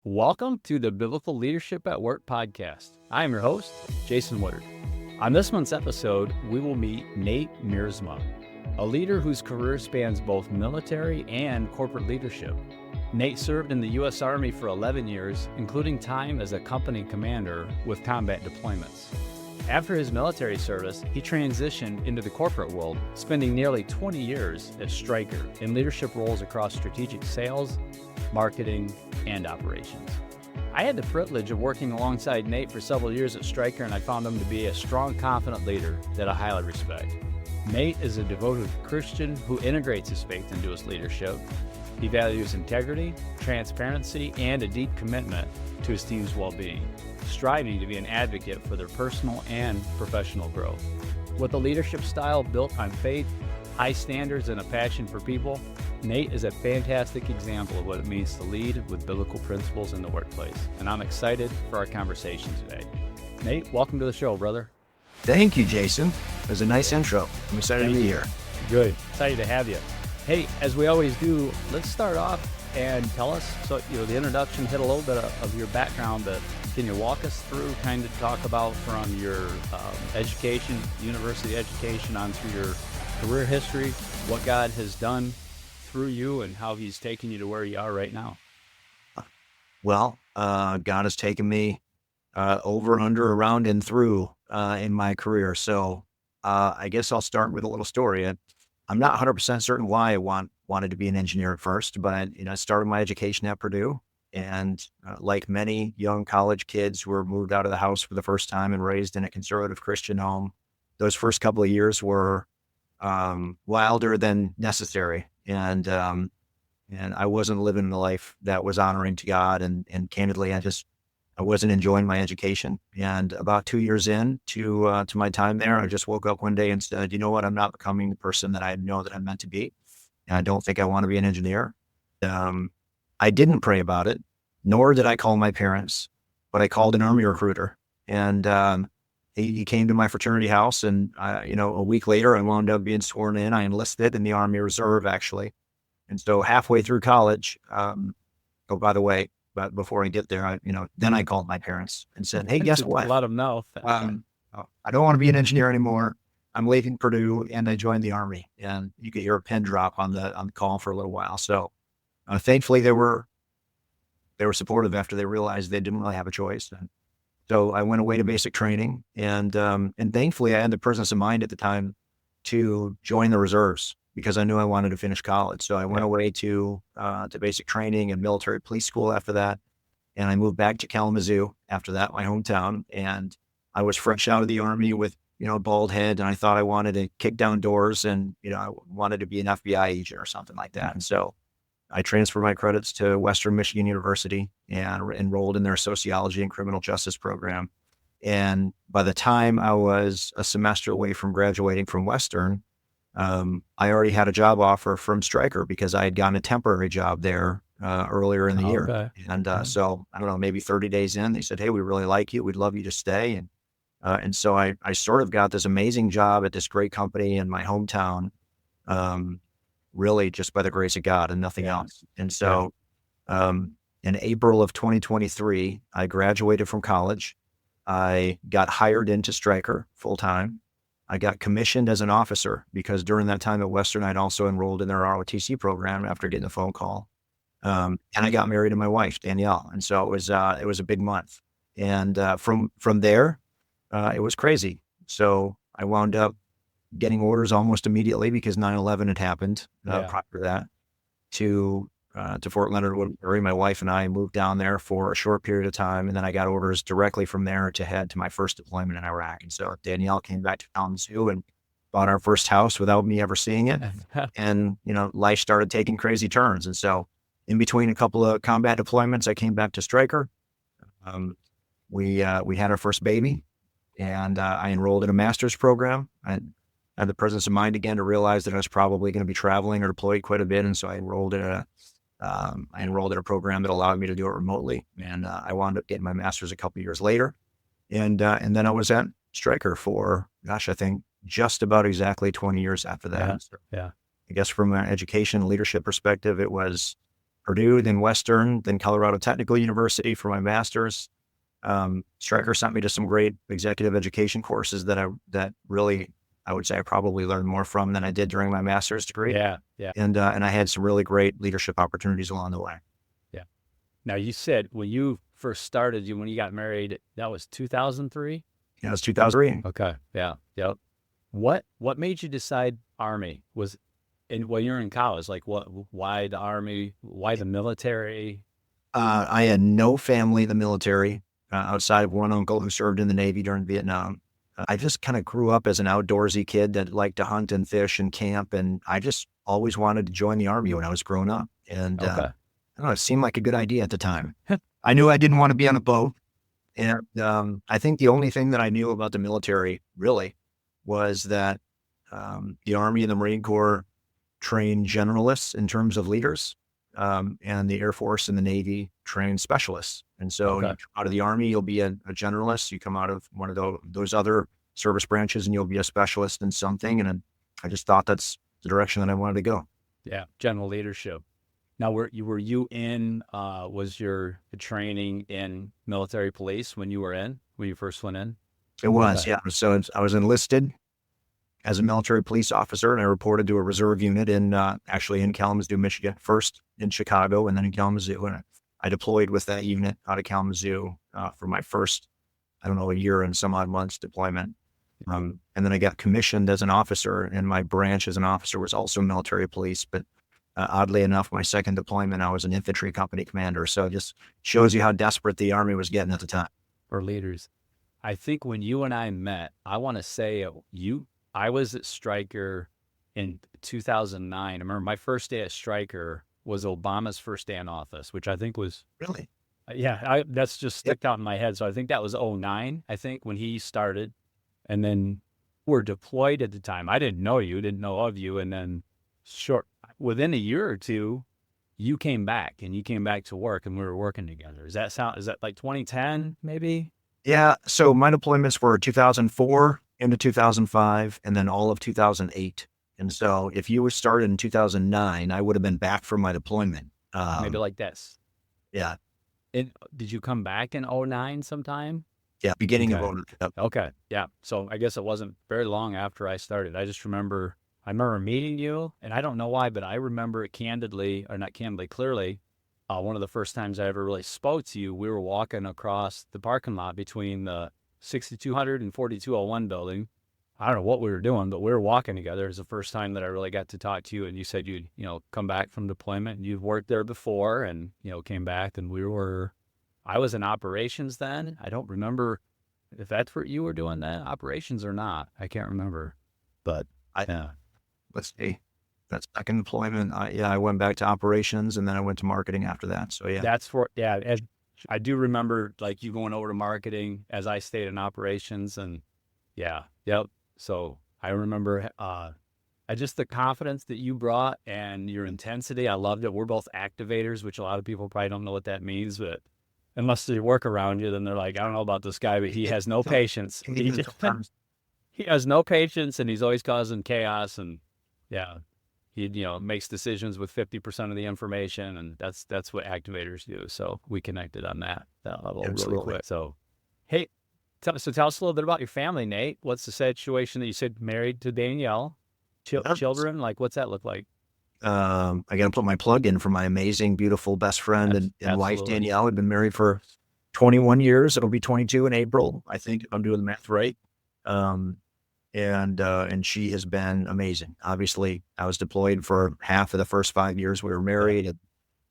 Welcome to the Biblical Leadership at Work podcast. I am your host, Jason Woodard. On this month's episode, we will meet Nate Miersma, a leader whose career spans both military and corporate leadership. Nate served in the U.S. Army for 11 years, including time as a company commander with combat deployments. After his military service, he transitioned into the corporate world, spending nearly 20 years at Stryker in leadership roles across strategic sales, marketing, and operations. I had the privilege of working alongside Nate for several years at Stryker, and I found him to be a strong, confident leader that I highly respect. Nate is a devoted Christian who integrates his faith into his leadership. He values integrity, transparency, and a deep commitment to his team's well-being, striving to be an advocate for their personal and professional growth. With a leadership style built on faith, high standards, and a passion for people, Nate is a fantastic example of what it means to lead with biblical principles in the workplace, and I'm excited for our conversation today. Nate, welcome to the show, brother. Thank you, Jason. It was a nice intro. I'm excited to be here. Good. Excited to have you. Hey, as we always do, let's start off and tell us, the introduction hit a little bit of your background, but can you walk us through, kind of talk about from your education, university education, on through your career history, what God has done through you and how he's taken you to where you are right now? Well, God has taken me over, under, around, and through in my career. So I guess I'll start with a little story. I'm not 100% certain why I wanted to be an engineer at first, but I started my education at Purdue. And like many young college kids who were moved out of the house for the first time and raised in a conservative Christian home, those first couple of years were wilder than necessary. And I wasn't living the life that was honoring to God. And candidly, I wasn't enjoying my education. And about 2 years in to my time there, I just woke up one day and said, you know what, I'm not becoming the person that I know that I'm meant to be. And I don't think I want to be an engineer. I didn't pray about it, nor did I call my parents, but I called an Army recruiter. And he came to my fraternity house, and a week later, I wound up being sworn in. I enlisted in the Army Reserve, actually. And so halfway through college, by the way, but before I get there, then I called my parents and said, hey, guess what? Let them know. I don't want to be an engineer anymore. I'm leaving Purdue, and I joined the Army. And you could hear a pin drop on the call for a little while. So thankfully, they were supportive after they realized they didn't really have a choice. And so I went away to basic training, and thankfully I had the presence of mind at the time to join the reserves because I knew I wanted to finish college. So I went away to basic training and military police school after that, and I moved back to Kalamazoo after that, my hometown. And I was fresh out of the Army with a bald head, and I thought I wanted to kick down doors, and I wanted to be an FBI agent or something like that. And so I transferred my credits to Western Michigan University and enrolled in their sociology and criminal justice program. And by the time I was a semester away from graduating from Western, I already had a job offer from Stryker because I had gotten a temporary job there earlier in the year. Okay. And so, I don't know, maybe 30 days in, they said, hey, we really like you. We'd love you to stay. And so I sort of got this amazing job at this great company in my hometown, really just by the grace of God and nothing else. And so in April of 2023, I graduated from college. I got hired into Stryker full time. I got commissioned as an officer because during that time at Western, I'd also enrolled in their ROTC program after getting a phone call. And I got married to my wife, Danielle. And so it was a big month. And from there, it was crazy. So I wound up getting orders almost immediately because 9/11 had happened prior to that to Fort Leonard Wood. My wife and I moved down there for a short period of time, and then I got orders directly from there to head to my first deployment in Iraq. And so Danielle came back to Kalamazoo and bought our first house without me ever seeing it. And life started taking crazy turns. And so in between a couple of combat deployments, I came back to Stryker. We had our first baby, and I enrolled in a master's program. I had the presence of mind again to realize that I was probably going to be traveling or deployed quite a bit. And so I enrolled in a program that allowed me to do it remotely. And I wound up getting my master's a couple of years later. And then I was at Stryker for, I think just about exactly 20 years after that. Yeah. I guess from an education and leadership perspective, it was Purdue, then Western, then Colorado Technical University for my master's. Stryker sent me to some great executive education courses that really, I would say I probably learned more from than I did during my master's degree. Yeah. Yeah. And I had some really great leadership opportunities along the way. Yeah. Now you said when you first started, when you got married, that was 2003? Yeah, it was 2003. Okay. Yeah. Yep. What made you decide Army? When you're in college, like why the Army? Why the military? I had no family in the military outside of one uncle who served in the Navy during Vietnam. I just kind of grew up as an outdoorsy kid that liked to hunt and fish and camp. And I just always wanted to join the Army when I was growing up. And Okay. I don't know, it seemed like a good idea at the time. I knew I didn't want to be on a boat. And I think the only thing that I knew about the military really was that the Army and the Marine Corps train generalists in terms of leaders, and the Air Force and the Navy train specialists. And so Okay. you come out of the Army, you'll be a generalist. You come out of one of those other service branches and you'll be a specialist in something. And I just thought that's the direction that I wanted to go. Yeah. General leadership. Now, was your training in military police when you first went in? It was, Okay. yeah. So I was enlisted as a military police officer, and I reported to a reserve unit actually in Kalamazoo, Michigan, first in Chicago and then in Kalamazoo. And I deployed with that unit out of Kalamazoo for my first, a year and some odd months deployment. And then I got commissioned as an officer, and my branch as an officer was also military police. But oddly enough, my second deployment, I was an infantry company commander. So it just shows you how desperate the Army was getting at the time. For leaders. I think when you and I met, I want to say I was at Stryker in 2009. I remember my first day at Stryker was Obama's first day in office, which I think was, Really? that's just stuck out in my head. So I think that was 2009, I think, when he started. And then we're deployed at the time. I didn't know you, didn't know of you. And then within a year or two, you came back to work and we were working together. Is that like 2010 maybe? Yeah. So my deployments were 2004 into 2005 and then all of 2008. And so if you were started in 2009, I would have been back from my deployment. Maybe like this. Yeah. Did you come back in 2009 sometime? Yeah. Beginning Okay. of 2009. Okay. Yeah. So I guess it wasn't very long after I started. I remember meeting you, and I don't know why, but I remember it clearly. One of the first times I ever really spoke to you, we were walking across the parking lot between the 6200 and 4201 building. I don't know what we were doing, but we were walking together. It was the first time that I really got to talk to you, and you said you'd, come back from deployment, and you've worked there before, and, came back, and I was in operations then. I don't remember if that's what you were doing then, operations or not. I can't remember, but yeah. Let's see. That's second deployment. I went back to operations and then I went to marketing after that. So yeah. And I do remember like you going over to marketing as I stayed in operations, and yep. So I remember just the confidence that you brought and your intensity. I loved it. We're both activators, which a lot of people probably don't know what that means, but unless they work around you, then they're like, I don't know about this guy, but he has no patience. He has no patience, and he's always causing chaos, and he makes decisions with 50% of the information, and that's what activators do. So we connected on that level really quick. So hey, tell us a little bit about your family, Nate. What's the situation that you said married to Danielle? Children, like what's that look like? I got to put my plug in for my amazing, beautiful best friend and wife, Danielle. We've been married for 21 years. It'll be 22 in April, I think, if I'm doing the math right. And she has been amazing. Obviously, I was deployed for half of the first 5 years we were married. And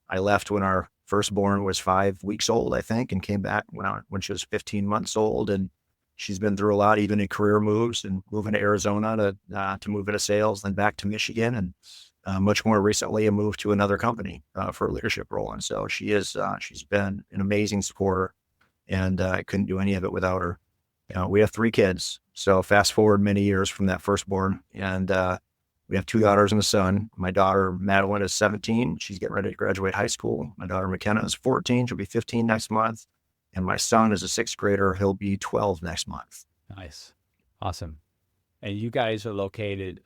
I left when our firstborn was 5 weeks old, I think, and came back when she was 15 months old. And she's been through a lot, even in career moves, and moving to Arizona to move into sales, then back to Michigan, and much more recently a move to another company for a leadership role. And so she's been an amazing supporter, and I couldn't do any of it without her. We have 3 kids. So fast forward many years from that firstborn, and we have 2 daughters and a son. My daughter, Madeline, is 17. She's getting ready to graduate high school. My daughter, McKenna, is 14. She'll be 15 next month. And my son is a 6th grader. He'll be 12 next month. Nice. Awesome. And you guys are located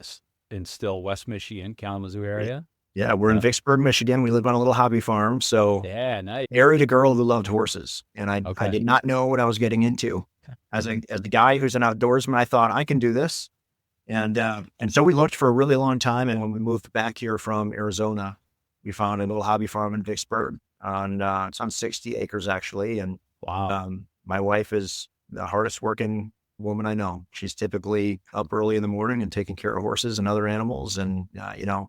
in still West Michigan, Kalamazoo area? Yeah, we're in Yeah. Vicksburg, Michigan. We live on a little hobby farm. So Yeah, nice. married a girl who loved horses, and I Okay. did not know what I was getting into. As the guy who's an outdoorsman, I thought I can do this. And so we looked for a really long time. And when we moved back here from Arizona, we found a little hobby farm in Vicksburg it's on 60 acres actually. And Wow. my wife is the hardest working woman I know. She's typically up early in the morning and taking care of horses and other animals. And,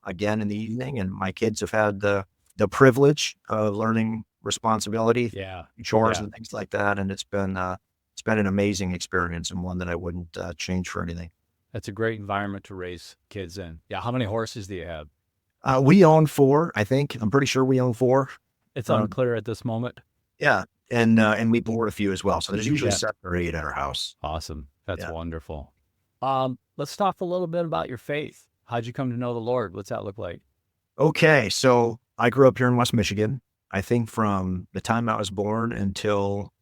again in the evening, and my kids have had the privilege of learning responsibility, Yeah. chores Yeah. and things like that. And it's been an amazing experience, and one that I wouldn't change for anything. That's a great environment to raise kids in. Yeah. How many horses do you have? We own 4, I think. I'm pretty sure we own 4. It's Um, unclear at this moment. yeah. And we board a few as well. So there's usually Yeah. 7 or 8 at our house. Awesome. That's Yeah. wonderful. Let's talk a little bit about your faith. How'd you come to know the Lord? What's that look like? Okay. So I grew up here in West Michigan. I think from the time I was born until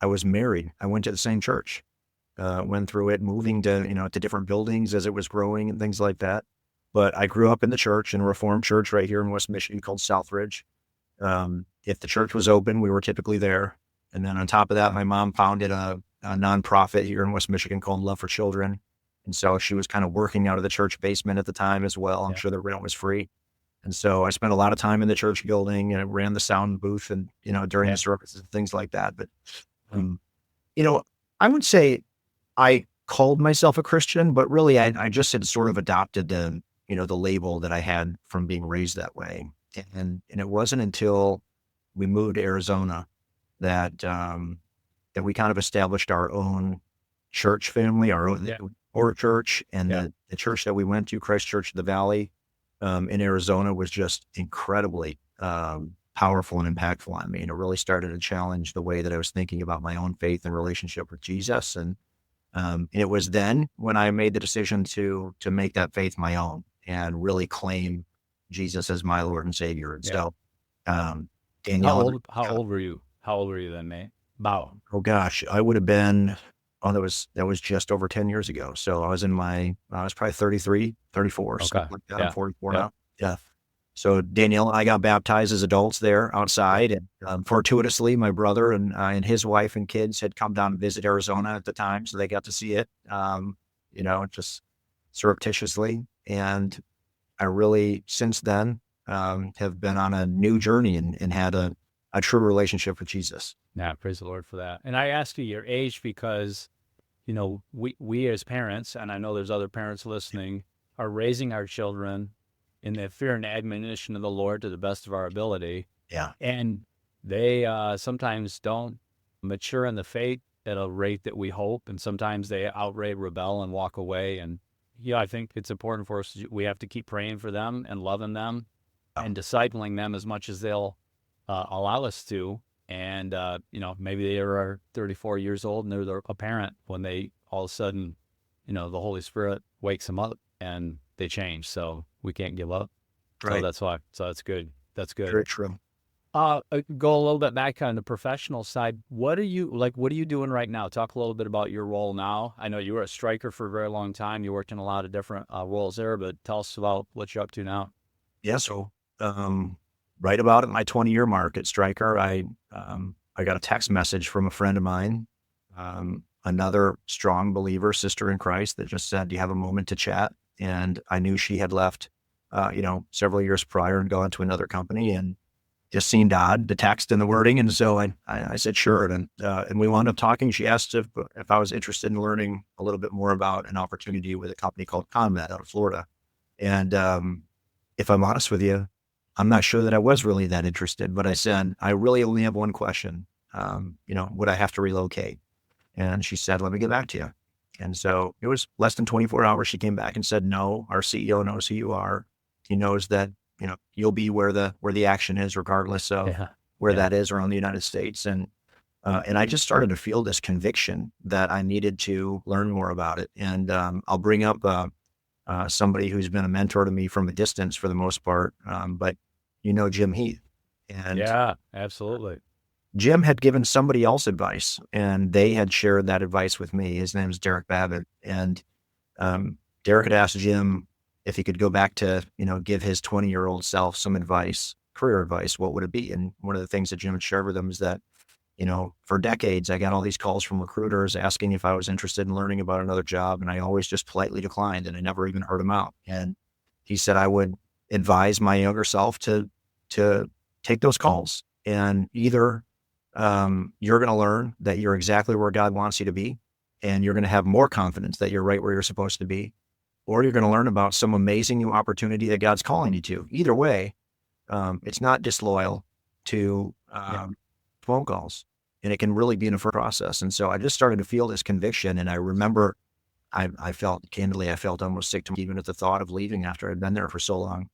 I was married, I went to the same church. Went through it, moving to different buildings as it was growing and things like that. But I grew up in the church, in a Reformed church right here in West Michigan called Southridge. If the church was open, we were typically there. And then on top of that, my mom founded a nonprofit here in West Michigan called Love for Children. And so she was kind of working out of the church basement at the time as well. I'm Yeah. sure the rent was free. And so I spent a lot of time in the church building, and I ran the sound booth and, during Yeah. the services and things like that. But, um, I would say I called myself a Christian, but really I just had sort of adopted the label that I had from being raised that way. And it wasn't until we moved to Arizona that we kind of established our own church family, our own Yeah. or church, and Yeah. the church that we went to, Christ Church of the Valley, in Arizona, was just incredibly powerful and impactful on me. And it really started to challenge the way that I was thinking about my own faith and relationship with Jesus. And it was then when I made the decision to make that faith my own and really claim Jesus as my Lord and Savior. And Yeah. so, How Danielle, old? How old were you? How old were you then, Nate? About. oh gosh, I would have been, that was just over 10 years ago. So I was probably 33, 34, Okay. something like that. Yeah. I'm 44 Yeah. now. Yeah. So Danielle and I got baptized as adults there outside, and fortuitously, my brother and his wife and kids had come down to visit Arizona at the time, so they got to see it, just surreptitiously. And I really, since then, have been on a new journey and had a true relationship with Jesus. Yeah, praise the Lord for that. And I asked you your age because, we as parents, and I know there's other parents listening, are raising our children in the fear and admonition of the Lord to the best of our ability. Yeah. And they sometimes don't mature in the faith at a rate that we hope. And sometimes they outright rebel and walk away. And, I think it's important for us. We have to keep praying for them and loving them and discipling them as much as they'll allow us to. And, maybe they are 34 years old and they're a parent when they all of a sudden, the Holy Spirit wakes them up and they change. So we can't give up. Right. So that's why. So that's good. That's good. Very true. Go a little bit back on the professional side. What are you doing right now? Talk a little bit about your role now. I know you were a Stryker for a very long time. You worked in a lot of different roles there, but tell us about what you're up to now. Yeah. So, right about at my 20-year mark at Stryker, I got a text message from a friend of mine, another strong believer, sister in Christ, that just said, "Do you have a moment to chat?" And I knew she had left, several years prior and gone to another company, and just seemed odd, the text and the wording. And so I said, sure. And we wound up talking. She asked if I was interested in learning a little bit more about an opportunity with a company called Conmed out of Florida. And if I'm honest with you, I'm not sure that I was really that interested, but I said, I really only have one question. Would I have to relocate? And she said, let me get back to you. And so it was less than 24 hours. She came back and said, no, our CEO knows who you are. He knows that, you'll be where the action is, regardless of where that is around the United States. And I just started to feel this conviction that I needed to learn more about it. And I'll bring up somebody who's been a mentor to me from a distance for the most part. But Jim Heath. And yeah, absolutely. Jim had given somebody else advice, and they had shared that advice with me. His name is Derek Babbitt. And Derek had asked Jim if he could go back to, give his 20-year-old self some advice, career advice, what would it be? And one of the things that Jim had shared with him is that, for decades, I got all these calls from recruiters asking if I was interested in learning about another job. And I always just politely declined, and I never even heard him out. And he said I would advise my younger self to take those calls, and either you're going to learn that you're exactly where God wants you to be, and you're going to have more confidence that you're right where you're supposed to be, or you're going to learn about some amazing new opportunity that God's calling you to. Either way, it's not disloyal to phone calls, and it can really be in a process. And so I just started to feel this conviction. And I remember I felt almost sick to me even at the thought of leaving after I'd been there for so long.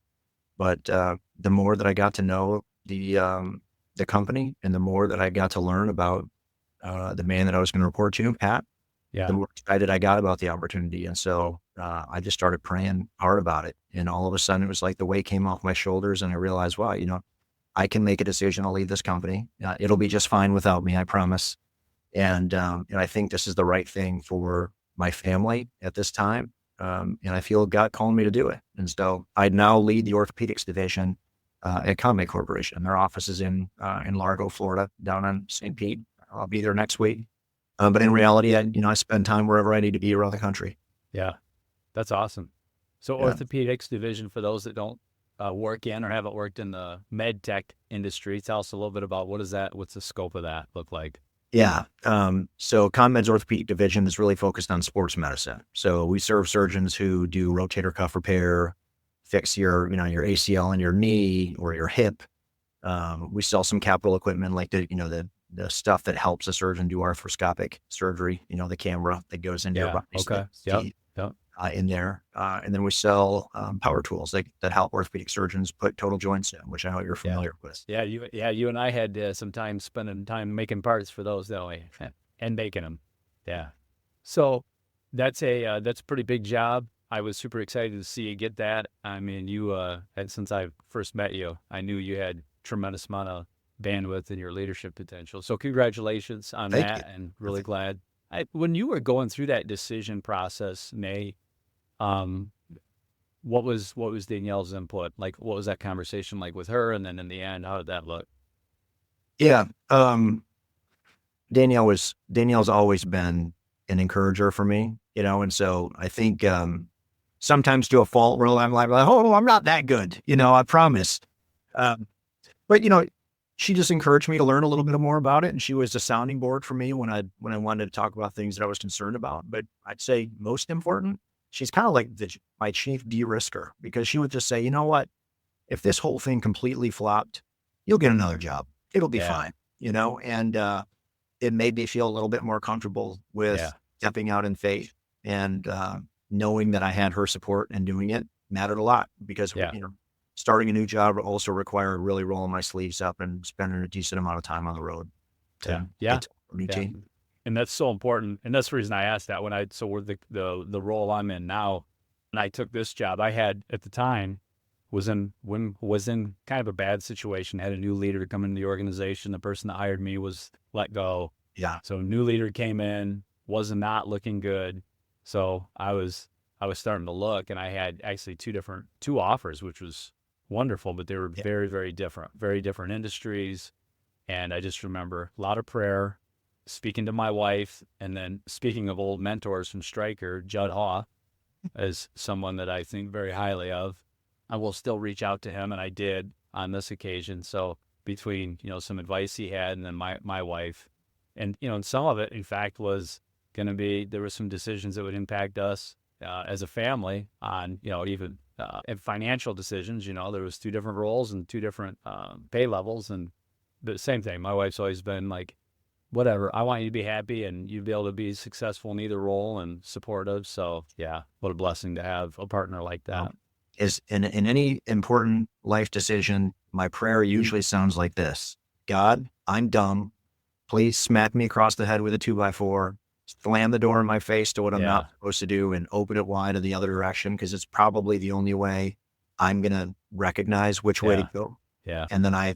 But the more that I got to know the company, and the more that I got to learn about the man that I was going to report to, Pat, the more excited I got about the opportunity. And so I just started praying hard about it. And all of a sudden it was like the weight came off my shoulders, and I realized, wow, I can make a decision. I'll leave this company. It'll be just fine without me, I promise. And I think this is the right thing for my family at this time. And I feel God calling me to do it. And so I now lead the orthopedics division at Conmed Corporation. Their office is in Largo, Florida, down on St. Pete. I'll be there next week. But in reality, I spend time wherever I need to be around the country. Yeah, that's awesome. So orthopedics division, for those that don't work in or haven't worked in the med tech industry, tell us a little bit about what's the scope of that look like? Yeah. So Conmed's orthopedic division is really focused on sports medicine. So we serve surgeons who do rotator cuff repair, fix your ACL in your knee or your hip. We sell some capital equipment like the stuff that helps a surgeon do arthroscopic surgery, the camera that goes into your body. Okay. Yep. In there. And then we sell power tools that help orthopedic surgeons put total joints in, which I know you're familiar with. Yeah, you and I had some time spending time making parts for those, though, and making them. Yeah. So that's a pretty big job. I was super excited to see you get that. I mean, since I first met you, I knew you had tremendous amount of bandwidth in your leadership potential. So congratulations on that. You. And really glad. When you were going through that decision process, Nate, what was Danielle's input? Like, what was that conversation like with her? And then in the end, how did that look? Yeah. Danielle's always been an encourager for me, and so I think, sometimes to a fault where I'm like, oh, I'm not that good, I promise. But she just encouraged me to learn a little bit more about it. And she was a sounding board for me when I wanted to talk about things that I was concerned about. But I'd say most important, she's kind of like my chief de-risker, because she would just say, you know what, if this whole thing completely flopped, you'll get another job. It'll be fine, and it made me feel a little bit more comfortable with stepping out in faith, and knowing that I had her support and doing it mattered a lot, because, starting a new job also required really rolling my sleeves up and spending a decent amount of time on the road. And that's so important. And that's the reason I asked that we're the role I'm in now. And I took this job I had at the time was in kind of a bad situation, had a new leader come into the organization. The person that hired me was let go. Yeah. So new leader came in, was not looking good. So I was starting to look, and I had actually two offers, which was wonderful, but they were very, very different industries. And I just remember a lot of prayer, speaking to my wife, and then speaking of old mentors from Stryker, Judd Haw is someone that I think very highly of. I will still reach out to him, and I did on this occasion. So between, some advice he had, and then my wife, and, and some of it, in fact, was going to be, there were some decisions that would impact us as a family on, even financial decisions. There was 2 different roles and 2 different pay levels. And the same thing, my wife's always been like, whatever, I want you to be happy and you be able to be successful in either role and supportive. So yeah, what a blessing to have a partner like that. Is in any important life decision, my prayer usually sounds like this: God, I'm dumb. Please smack me across the head with a 2x4, slam the door in my face to what I'm not supposed to do, and open it wide in the other direction, because it's probably the only way I'm going to recognize which way to go. Yeah. And then I,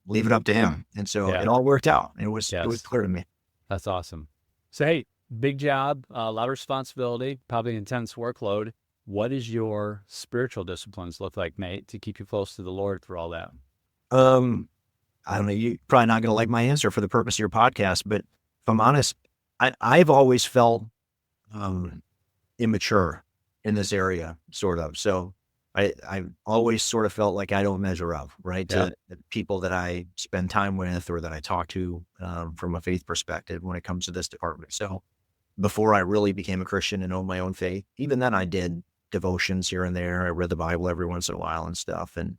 leave it up to him. And so it all worked out. It was clear to me. That's awesome. So, hey, big job, a lot of responsibility, probably intense workload. what does your spiritual disciplines look like, Nate, to keep you close to the Lord through all that? I don't know, you're probably not going to like my answer for the purpose of your podcast, but if I'm honest, I've always felt immature in this area, sort of. So I've always sort of felt like I don't measure up, right, Yeah. to the people that I spend time with or that I talk to from a faith perspective when it comes to this department. So before I really became a Christian and owned my own faith, even then I did devotions here and there. I read the Bible every once in a while and stuff. And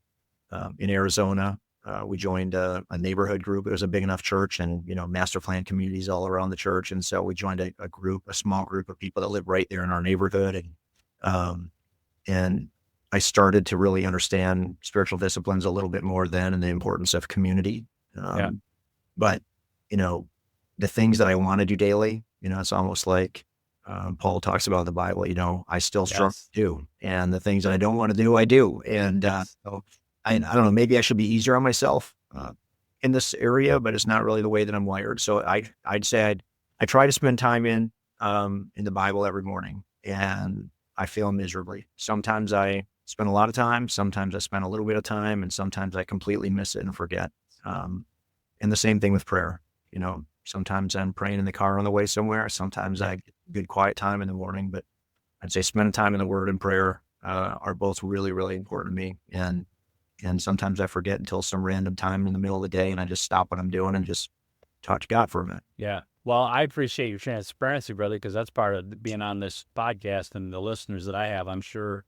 in Arizona, we joined a neighborhood group. It was a big enough church and, master plan communities all around the church. And so we joined a small group of people that live right there in our neighborhood. And I started to really understand spiritual disciplines a little bit more then and the importance of community. Yeah. But, the things that I want to do daily, it's almost like Paul talks about in the Bible, I still struggle Yes. to do. And the things that I don't want to do, I do. And so I don't know, maybe I should be easier on myself in this area, but it's not really the way that I'm wired. So I'd say I try to spend time in the Bible every morning, and I fail miserably. Sometimes I spend a lot of time, sometimes I spend a little bit of time, and sometimes I completely miss it and forget. And the same thing with prayer. Sometimes I'm praying in the car on the way somewhere. Sometimes I get good quiet time in the morning, but I'd say spending time in the Word and prayer are both really, really important to me. And sometimes I forget until some random time in the middle of the day, and I just stop what I'm doing and just talk to God for a minute. Yeah. Well, I appreciate your transparency, brother, because that's part of being on this podcast, and the listeners that I have, I'm sure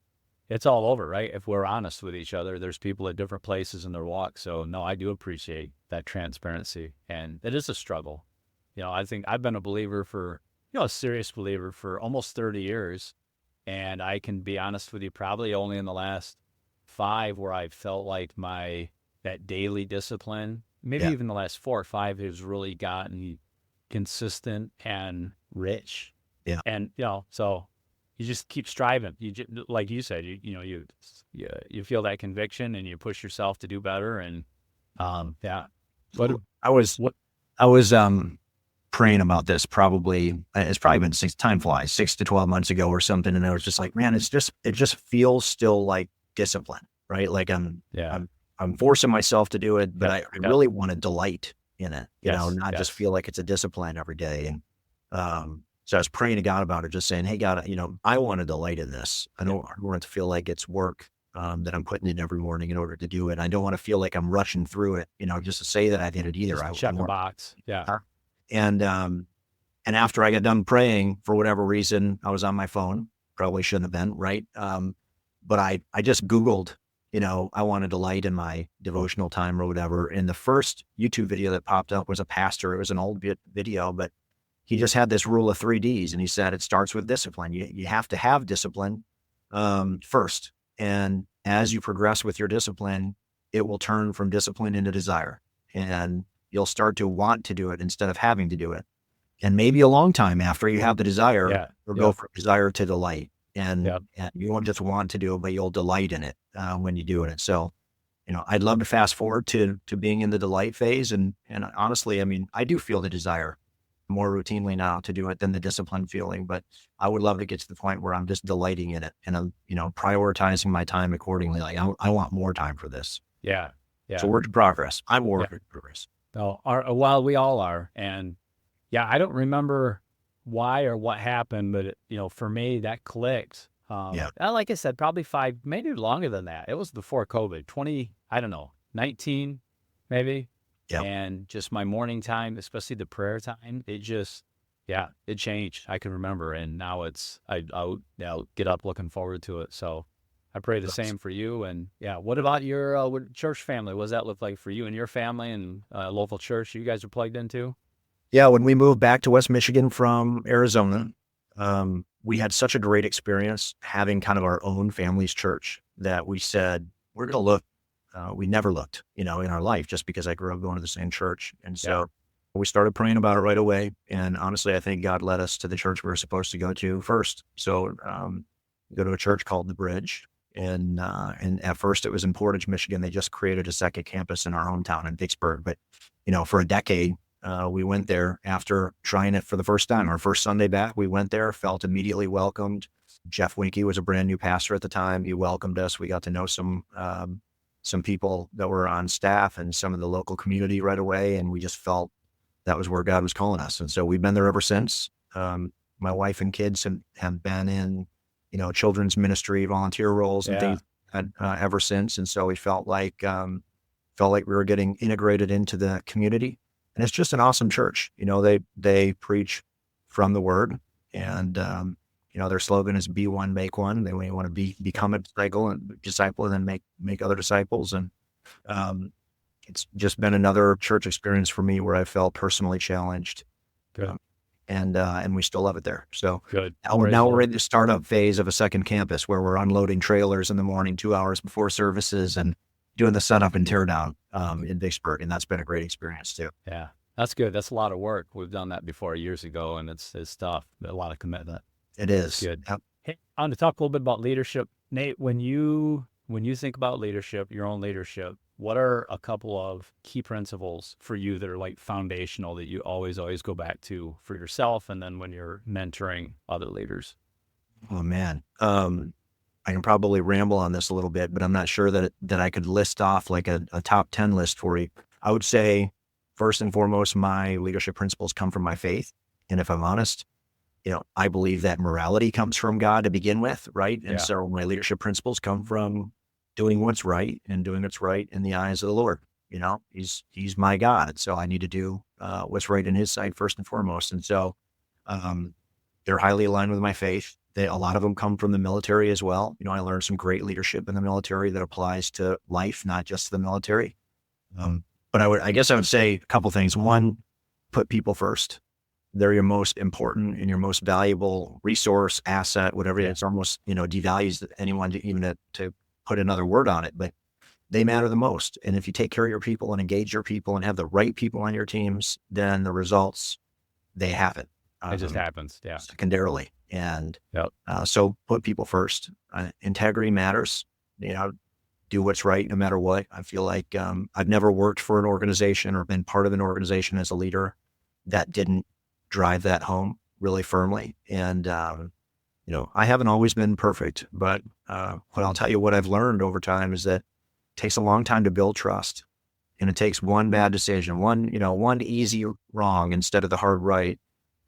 it's all over, right? If we're honest with each other, there's people at different places in their walk. So no, I do appreciate that transparency, and it is a struggle. I think I've been a believer a serious believer for almost 30 years. And I can be honest with you, probably only in the last 5 where I felt like that daily discipline, maybe Yeah. even the last 4 or 5 has really gotten consistent and rich. Yeah. And, so you just keep striving. Like you said, you feel that conviction and you push yourself to do better. And, yeah. But I was praying about this it's probably been time flies, 6 to 12 months ago or something. And I was just like, man, it just feels still like discipline, right? Like I'm forcing myself to do it, but I really want to delight in it, not just feel like it's a discipline every day. And, so I was praying to God about it, just saying, hey, God, I want to delight in this. I don't want it to feel like it's work that I'm putting in every morning in order to do it. I don't want to feel like I'm rushing through it, just to say that I did it either. Just check a box. Yeah. And after I got done praying, for whatever reason, I was on my phone. Probably shouldn't have been, right? But I just Googled, I want to delight in my devotional time or whatever. And the first YouTube video that popped up was a pastor. It was an old video, but he just had this rule of 3 Ds. And he said, it starts with discipline. You have to have discipline first. And as you progress with your discipline, it will turn from discipline into desire. And you'll start to want to do it instead of having to do it. And maybe a long time after you have the desire, you'll go from desire to delight. And you won't just want to do it, but you'll delight in it when you do it. So, I'd love to fast forward to being in the delight phase. And honestly, I do feel the desire more routinely now to do it than the discipline feeling, but I would love to get to the point where I'm just delighting in it and I'm, prioritizing my time accordingly. Like I want more time for this. Yeah. Yeah. So work in progress. I'm working in progress. No, well, we all are. And I don't remember why or what happened, but for me, that clicked. Like I said, probably 5, maybe longer than that. It was before COVID, 19, maybe. Yeah. And just my morning time, especially the prayer time, it just, it changed. I can remember. And now I'll get up looking forward to it. So I pray the same for you. And what about your church family? What does that look like for you and your family and local church you guys are plugged into? Yeah. When we moved back to West Michigan from Arizona, we had such a great experience having kind of our own family's church that we said, we're going to look. We never looked, in our life just because I grew up going to the same church. And so we started praying about it right away. And honestly, I think God led us to the church we were supposed to go to first. So go to a church called The Bridge. And at first it was in Portage, Michigan. They just created a second campus in our hometown in Vicksburg. But, for a decade, we went there after trying it for the first time. Our first Sunday back, we went there, felt immediately welcomed. Jeff Winke was a brand new pastor at the time. He welcomed us. We got to know some people that were on staff and some of the local community right away. And we just felt that was where God was calling us. And so we've been there ever since. My wife and kids have been in, children's ministry, volunteer roles and things ever since. And so we felt like we were getting integrated into the community. And it's just an awesome church. They preach from the word, and their slogan is "Be one, make one." They want to become a disciple and then make other disciples. And it's just been another church experience for me where I felt personally challenged. Good. And we still love it there. So good. Now we're in the startup phase of a second campus where we're unloading trailers in the morning, 2 hours before services, and doing the setup and tear down in Vicksburg. And that's been a great experience too. Yeah, that's good. That's a lot of work. We've done that before years ago, and it's tough. A lot of commitment. It is. Good. Yep. Hey, I want to talk a little bit about leadership. Nate, when you think about leadership, your own leadership, what are a couple of key principles for you that are like foundational that you always go back to for yourself and then when you're mentoring other leaders? Oh man. I can probably ramble on this a little bit, but I'm not sure that I could list off like a top 10 list for you. I would say first and foremost, my leadership principles come from my faith. And if I'm honest, I believe that morality comes from God to begin with, right? And so my leadership principles come from doing what's right and doing what's right in the eyes of the Lord. He's my God. So I need to do what's right in his sight first and foremost. And so they're highly aligned with my faith. A lot of them come from the military as well. I learned some great leadership in the military that applies to life, not just to the military. But I guess I would say a couple things. One, put people first. They're your most important and your most valuable resource, asset, whatever it is. It's almost, devalues anyone to put another word on it, but they matter the most. And if you take care of your people and engage your people and have the right people on your teams, then the results, they happen. It just happens. Yeah. Secondarily. And so put people first. Integrity matters. Do what's right no matter what. I feel like I've never worked for an organization or been part of an organization as a leader that didn't drive that home really firmly. And, I haven't always been perfect, but I'll tell you what I've learned over time is that it takes a long time to build trust. And it takes one bad decision, one easy wrong instead of the hard right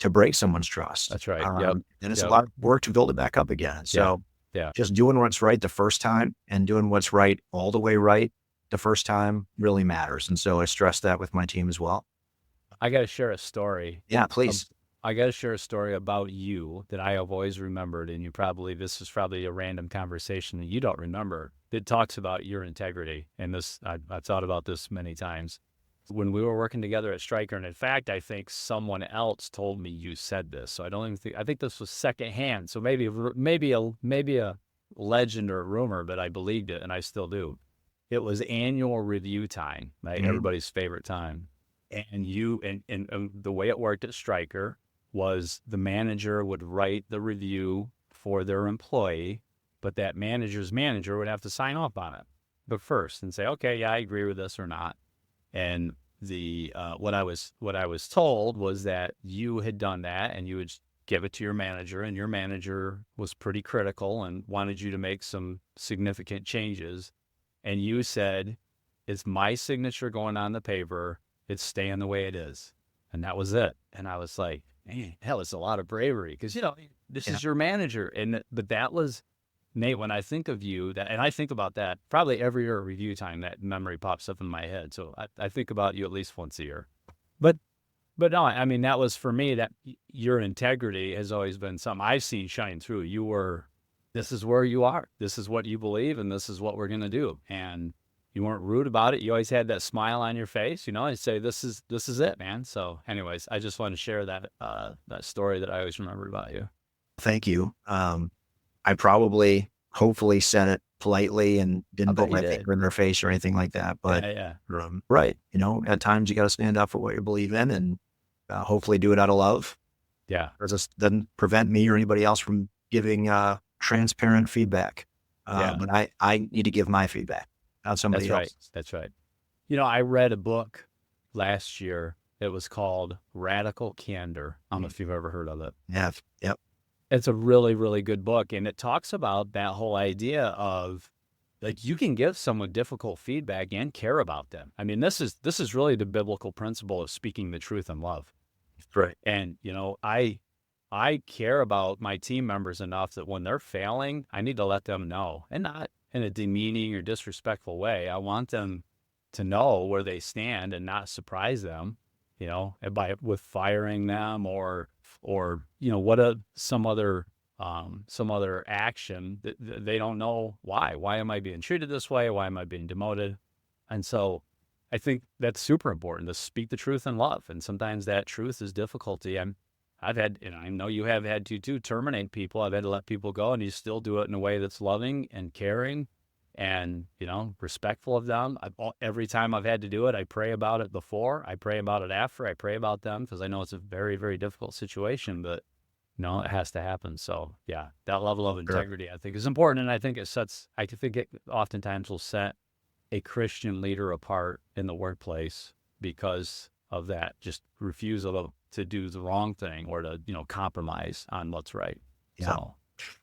to break someone's trust. That's right. And it's a lot of work to build it back up again. So just doing what's right the first time and doing what's right all the way right the first time really matters. And so I stress that with my team as well. I got to share a story. Yeah, please. I got to share a story about you that I have always remembered. And this is probably a random conversation that you don't remember. It talks about your integrity. And I thought about this many times. When we were working together at Stryker, and in fact, I think someone else told me you said this. So I think this was secondhand. So maybe a legend or a rumor, but I believed it, and I still do. It was annual review time, right? Mm-hmm. Everybody's favorite time. And and the way it worked at Stryker was the manager would write the review for their employee, but that manager's manager would have to sign off on it, but first and say, okay, yeah, I agree with this or not. And what I was told was that you had done that and you would give it to your manager, and your manager was pretty critical and wanted you to make some significant changes. And you said, it's my signature going on the paper. It's staying the way it is. And that was it. And I was like, man, hell, it's a lot of bravery because, this is your manager. But that was, Nate, when I think of you, and I think about that probably every year at review time, that memory pops up in my head. So I think about you at least once a year. But no, I mean, that was for me, that your integrity has always been something I've seen shine through. This is where you are. This is what you believe, and this is what we're going to do. And you weren't rude about it. You always had that smile on your face, and say, this is it, man. So anyways, I just want to share that story that I always remembered about you. Thank you. I probably, hopefully said it politely and didn't put my finger in their face or anything like that. But right. At times you got to stand up for what you believe in and hopefully do it out of love. Yeah. It doesn't prevent me or anybody else from giving transparent feedback. But I need to give my feedback, not somebody else. That's right. I read a book last year. It was called Radical Candor. I don't know if you've ever heard of it. Yeah. Yep. It's a really, really good book. And it talks about that whole idea of like you can give someone difficult feedback and care about them. I mean, this is really the biblical principle of speaking the truth in love. Right. And, I care about my team members enough that when they're failing, I need to let them know, and not in a demeaning or disrespectful way. I want them to know where they stand and not surprise them, with firing them or some other action that they don't know why. Why am I being treated this way? Why am I being demoted? And so I think that's super important to speak the truth in love. And sometimes that truth is difficulty. I've had, and I know you have had to too, terminate people. I've had to let people go, and you still do it in a way that's loving and caring and, respectful of them. Every time I've had to do it, I pray about it before, I pray about it after, I pray about them because I know it's a very, very difficult situation, but it has to happen. So yeah, that level of integrity, I think, is important. And I think it oftentimes will set a Christian leader apart in the workplace because of that, just refusal to do the wrong thing or to, compromise on what's right. Yeah. So,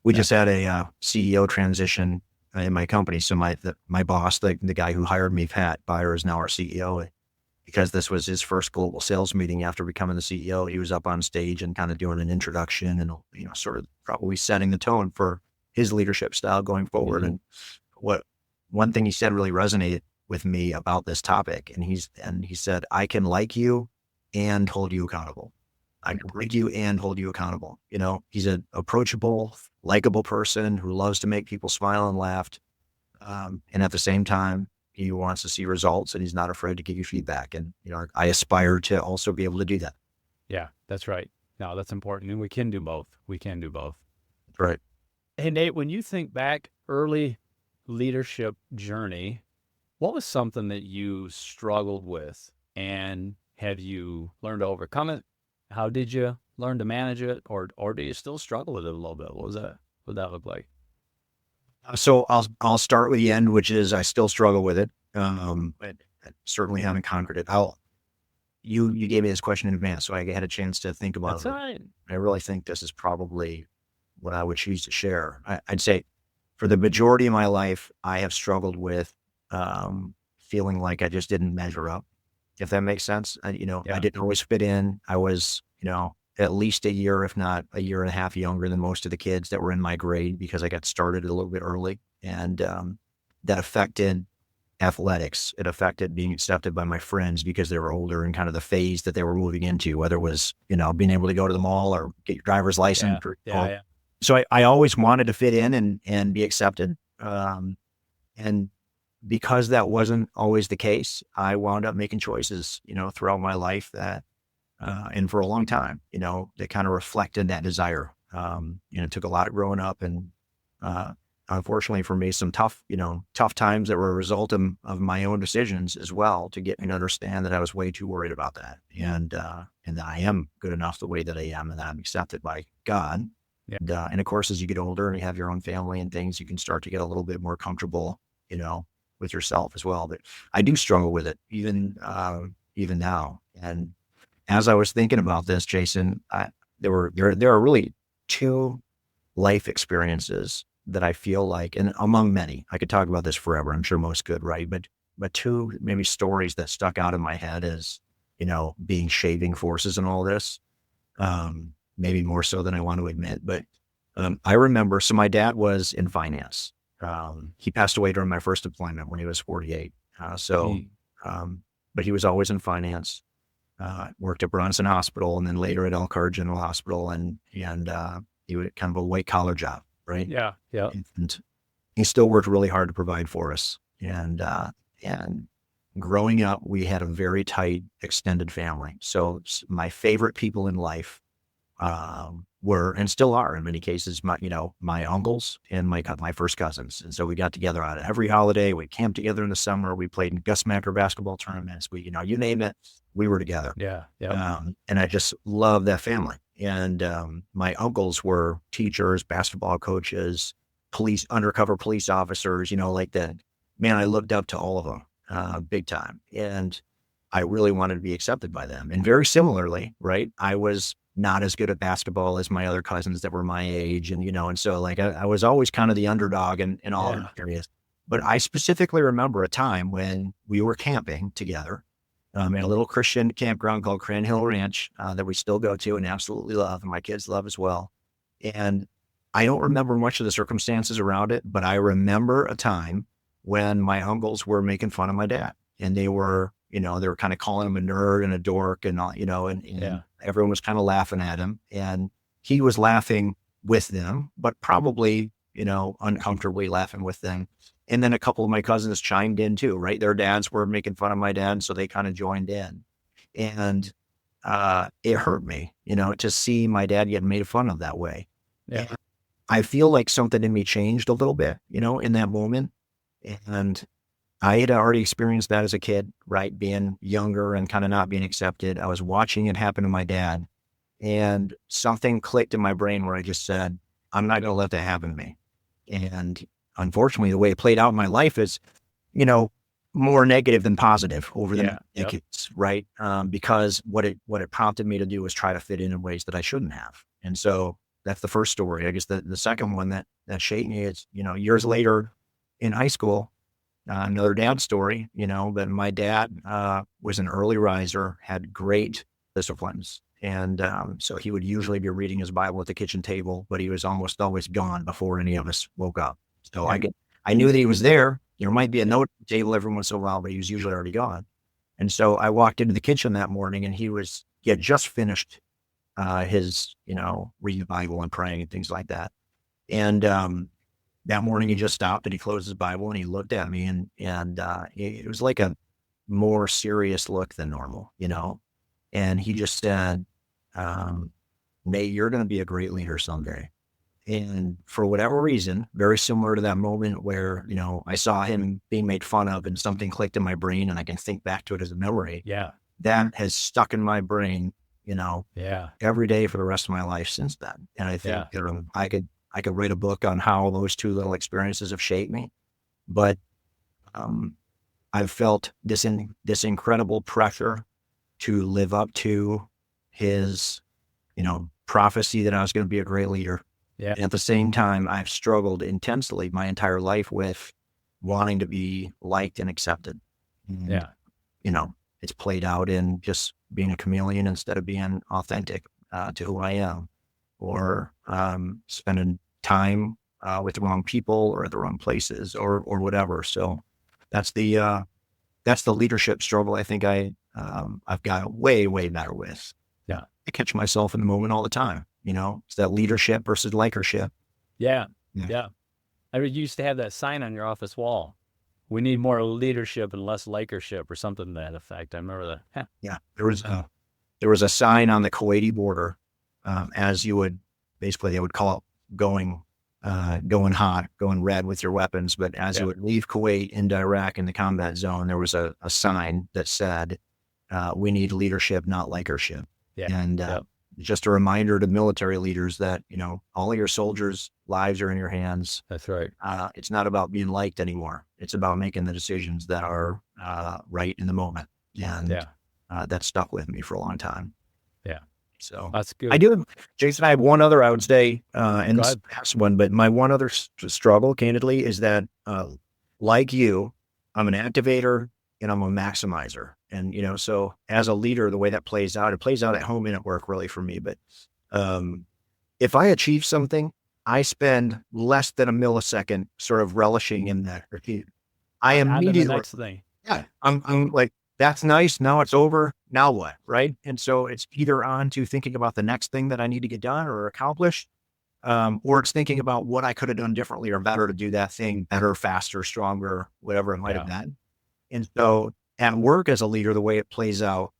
we just had a CEO transition in my company. So my boss, the guy who hired me, Pat Byer, is now our CEO. Because this was his first global sales meeting after becoming the CEO, he was up on stage and kind of doing an introduction and, sort of probably setting the tone for his leadership style going forward. Mm-hmm. And one thing he said really resonated with me about this topic. And he said, I can like you and hold you accountable. I can like you and hold you accountable. He's an approachable, likable person who loves to make people smile and laugh. And at the same time, he wants to see results and he's not afraid to give you feedback. And, I aspire to also be able to do that. Yeah, that's right. No, that's important. And we can do both. That's right. Hey, Nate, when you think back early leadership journey, what was something that you struggled with and have you learned to overcome it? How did you learn to manage it, or do you still struggle with it a little bit? What would that look like? So I'll start with the end, which is I still struggle with it. But I certainly haven't conquered it. You gave me this question in advance, so I had a chance to think about it. That's all right. I really think this is probably what I would choose to share. I'd say for the majority of my life, I have struggled with feeling like I just didn't measure up, if that makes sense. I didn't always fit in. I was, at least a year, if not a year and a half younger than most of the kids that were in my grade because I got started a little bit early. And that affected athletics. It affected being accepted by my friends because they were older and kind of the phase that they were moving into, whether it was, being able to go to the mall or get your driver's license. So I always wanted to fit in and be accepted. And because that wasn't always the case, I wound up making choices, throughout my life that, and for a long time, that kind of reflected that desire. It took a lot of growing up and, unfortunately for me, some tough times that were a result of my own decisions as well to get me to understand that I was way too worried about that. And that I am good enough the way that I am and that I'm accepted by God. Yeah. And of course, as you get older and you have your own family and things, you can start to get a little bit more comfortable, with yourself as well. But I do struggle with it even now. And as I was thinking about this, Jason, there are really two life experiences that I feel like, and among many, I could talk about this forever. I'm sure most could, right? But two maybe stories that stuck out in my head as, being shaping forces in all this, maybe more so than I want to admit. But I remember, so my dad was in finance. He passed away during my first deployment when he was 48. But he was always in finance. Worked at Bronson Hospital and then later at Elkhart General Hospital, and he would kind of a white collar job, right? Yeah. And he still worked really hard to provide for us. And growing up, we had a very tight extended family. So my favorite people in life were and still are in many cases my uncles and my first cousins. And so we got together on every holiday. We camped together in the summer. We played in Gus Macker basketball tournaments. We you name it, we were together. Yeah. And I just love that family. And my uncles were teachers, basketball coaches, undercover police officers. Like that. Man, I looked up to all of them big time. And I really wanted to be accepted by them. And very similarly, right, I was not as good at basketball as my other cousins that were my age. And, and so like I was always kind of the underdog in all of the areas. But I specifically remember a time when we were camping together at a little Christian campground called Cran Hill Ranch that we still go to and absolutely love, and my kids love as well. And I don't remember much of the circumstances around it, but I remember a time when my uncles were making fun of my dad, and they were kind of calling him a nerd and a dork and all, and everyone was kind of laughing at him, and he was laughing with them, but probably, uncomfortably laughing with them. And then a couple of my cousins chimed in too, right? Their dads were making fun of my dad, so they kind of joined in. And it hurt me, to see my dad getting made fun of that way. Yeah. And I feel like something in me changed a little bit, in that moment. And I had already experienced that as a kid, right? Being younger and kind of not being accepted. I was watching it happen to my dad, and something clicked in my brain where I just said, I'm not going to let that happen to me. And unfortunately, the way it played out in my life is, more negative than positive over the decades, right? Because what it prompted me to do was try to fit in ways that I shouldn't have. And so that's the first story. I guess the second one that shaped me is, years later in high school, another dad story, that my dad was an early riser, had great disciplines. And so he would usually be reading his Bible at the kitchen table, but he was almost always gone before any of us woke up. So I knew that he was there. There might be a note at the table every once in a while, but he was usually already gone. And so I walked into the kitchen that morning, and he had just finished his, reading the Bible and praying and things like that. And that morning he just stopped and he closed his Bible and he looked at me, and it was like a more serious look than normal, and he just said, Nate, you're going to be a great leader someday. And for whatever reason, very similar to that moment where, I saw him being made fun of and something clicked in my brain and I can think back to it as a memory. Yeah. That has stuck in my brain, every day for the rest of my life since then. And I think I could write a book on how those two little experiences have shaped me. But I've felt this incredible pressure to live up to his, prophecy that I was going to be a great leader. Yeah. And at the same time, I've struggled intensely my entire life with wanting to be liked and accepted. And, it's played out in just being a chameleon instead of being authentic to who I am, or spending time with the wrong people or at the wrong places or whatever. So that's the leadership struggle I think I've got way, way better with. Yeah. I catch myself in the moment all the time, it's that leadership versus likership. Yeah. I used to have that sign on your office wall. We need more leadership and less likership, or something to that effect. I remember that. Yeah. There was a sign on the Kuwaiti border, as you would, basically they would call it going hot, going red with your weapons. But as you would leave Kuwait into Iraq in the combat zone, there was a sign that said, we need leadership, not likership. Yeah. And just a reminder to military leaders that, all of your soldiers' lives are in your hands. That's right. It's not about being liked anymore. It's about making the decisions that are right in the moment. And that stuck with me for a long time. Yeah. So that's good. I do, Jason, I have one other, I would say, and this last one, but my one other struggle, candidly, is that like you, I'm an activator and I'm a maximizer. And, so as a leader, the way that plays out, it plays out at home and at work really for me. But if I achieve something, I spend less than a millisecond sort of relishing in that. I immediately, the next thing. Yeah, I'm like, that's nice. Now it's over. Now what? Right. And so it's either on to thinking about the next thing that I need to get done or accomplish, or it's thinking about what I could have done differently or better to do that thing better, faster, stronger, whatever it might have been. And so at work as a leader, the way it plays out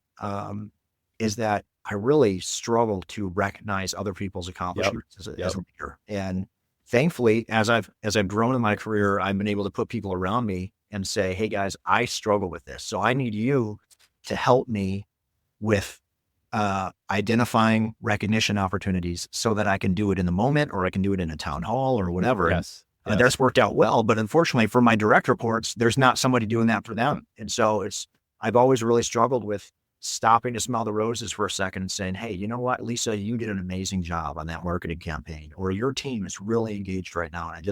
is that I really struggle to recognize other people's accomplishments as a leader. And thankfully, as I've grown in my career, I've been able to put people around me and say, hey guys, I struggle with this. So I need you to help me with identifying recognition opportunities so that I can do it in the moment, or I can do it in a town hall or whatever. Yes. And that's worked out well. But unfortunately for my direct reports, there's not somebody doing that for them. And so I've always really struggled with stopping to smell the roses for a second and saying, hey, you know what, Lisa, you did an amazing job on that marketing campaign, or your team is really engaged right now. And I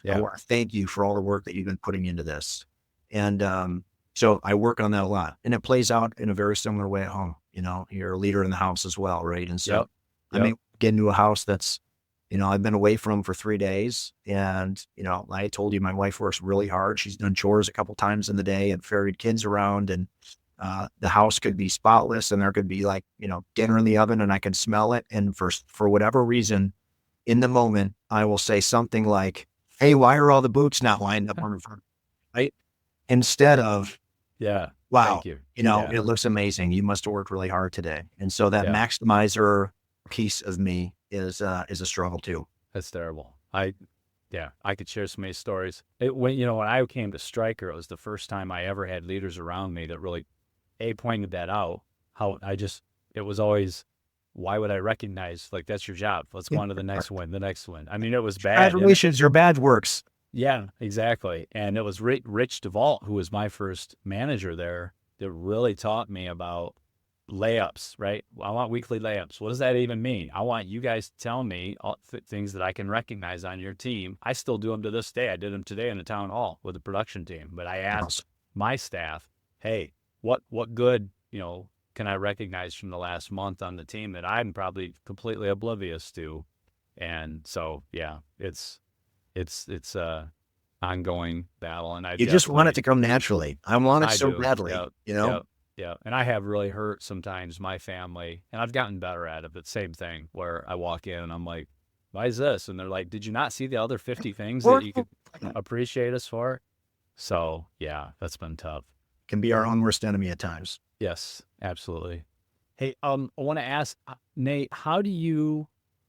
Yeah. want to thank you for all the work that you've been putting into this. And so I work on that a lot, and it plays out in a very similar way at home. You're a leader in the house as well, right? And so Yep. I may get into a house that's, I've been away from for 3 days, and, I told you my wife works really hard. She's done chores a couple times in the day and ferried kids around, and the house could be spotless, and there could be like, dinner in the oven, and I can smell it. And for whatever reason, in the moment, I will say something like, hey, why are all the boots not lined up on the front? Right? Instead of, Yeah. wow, Thank you. it looks amazing. You must have worked really hard today. And so that maximizer piece of me is a struggle too. That's terrible. I could share so many stories. When I came to Stryker, it was the first time I ever had leaders around me that really pointed that out. It was always, why would I recognize, like, that's your job. Let's go on to the next one, I mean, it was bad. Congratulations, your badge works. Yeah, exactly. And it was Rich DeVault, who was my first manager there, that really taught me about layups, right? I want weekly layups. What does that even mean? I want you guys to tell me things that I can recognize on your team. I still do them to this day. I did them today in the town hall with the production team. But I asked my staff, hey, what good, can I recognize from the last month on the team that I'm probably completely oblivious to? And so, yeah, it's a ongoing battle. And you just want it to come naturally. I want it so badly, Yeah. And I have really hurt sometimes my family, and I've gotten better at it, but same thing where I walk in and I'm like, why is this? And they're like, did you not see the other 50 things that you could appreciate us for? So yeah, that's been tough. Can be our own worst enemy at times. Yes, absolutely. Hey, I want to ask, Nate, how do you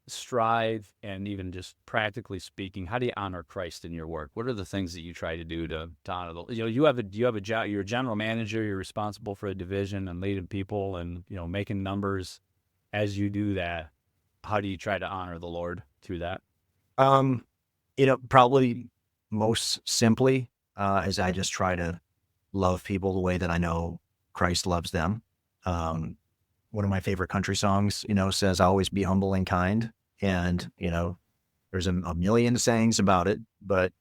strive, and even just practically speaking, how do you honor Christ in your work? What are the things that you try to do to honor the, you have a job, you're a general manager, you're responsible for a division and leading people and, making numbers. As you do that, how do you try to honor the Lord through that? Probably most simply, is I just try to love people the way that I know Christ loves them. One of my favorite country songs, says, always be humble and kind. And, there's a million sayings about it, but